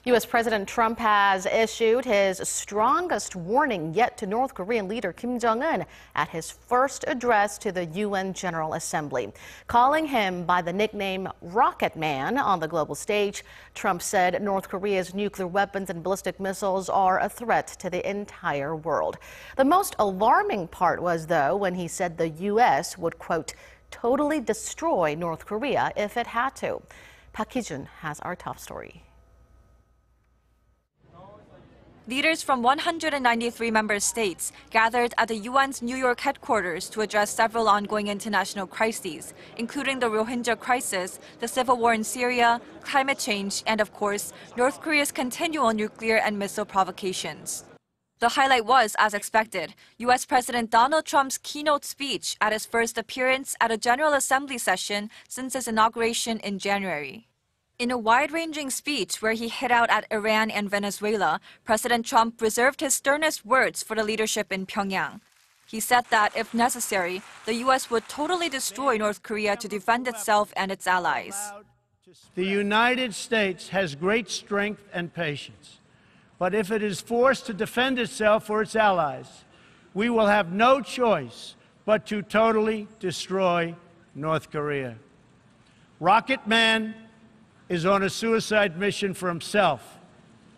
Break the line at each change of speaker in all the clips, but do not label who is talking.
U.S. President Trump has issued his strongest warning yet to North Korean leader Kim Jong-un at his first address to the UN General Assembly. Calling him by the nickname Rocket Man on the global stage, Trump said North Korea's nuclear weapons and ballistic missiles are a threat to the entire world. The most alarming part was, though, when he said the U.S. would, quote, totally destroy North Korea if it had to. Hee-jun has our top story.
Leaders from 193 member states gathered at the UN's New York headquarters to address several ongoing international crises, including the Rohingya crisis, the civil war in Syria, climate change, and of course, North Korea's continual nuclear and missile provocations. The highlight was, as expected, U.S. President Donald Trump's keynote speech at his first appearance at a General Assembly session since his inauguration in January. In a wide-ranging speech where he hit out at Iran and Venezuela, President Trump reserved his sternest words for the leadership in Pyongyang. He said that, if necessary, the U.S. would totally destroy North Korea to defend itself and its allies.
The United States has great strength and patience, but if it is forced to defend itself or its allies, we will have no choice but to totally destroy North Korea. Rocket Man is on a suicide mission for himself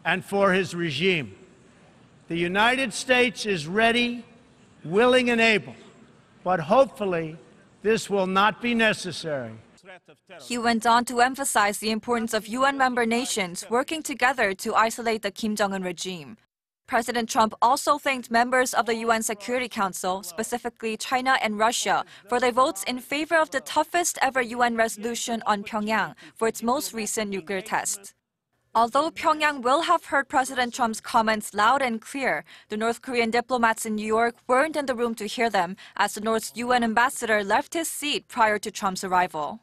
and for his regime. The United States is ready, willing, and able, but hopefully this will not be necessary.
He went on to emphasize the importance of UN member nations working together to isolate the Kim Jong-un regime. President Trump also thanked members of the UN Security Council, specifically China and Russia, for their votes in favor of the toughest ever UN resolution on Pyongyang for its most recent nuclear test. Although Pyongyang will have heard President Trump's comments loud and clear, the North Korean diplomats in New York weren't in the room to hear them as the North's UN ambassador left his seat prior to Trump's arrival.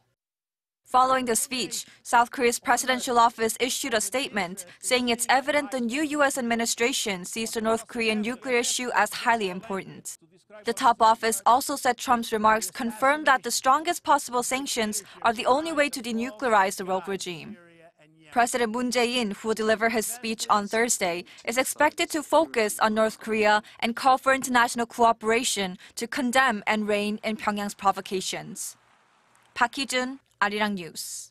Following the speech, South Korea's presidential office issued a statement saying it's evident the new U.S. administration sees the North Korean nuclear issue as highly important. The top office also said Trump's remarks confirmed that the strongest possible sanctions are the only way to denuclearize the rogue regime. President Moon Jae-in, who will deliver his speech on Thursday, is expected to focus on North Korea and call for international cooperation to condemn and rein in Pyongyang's provocations. Hee-jun, Arirang News.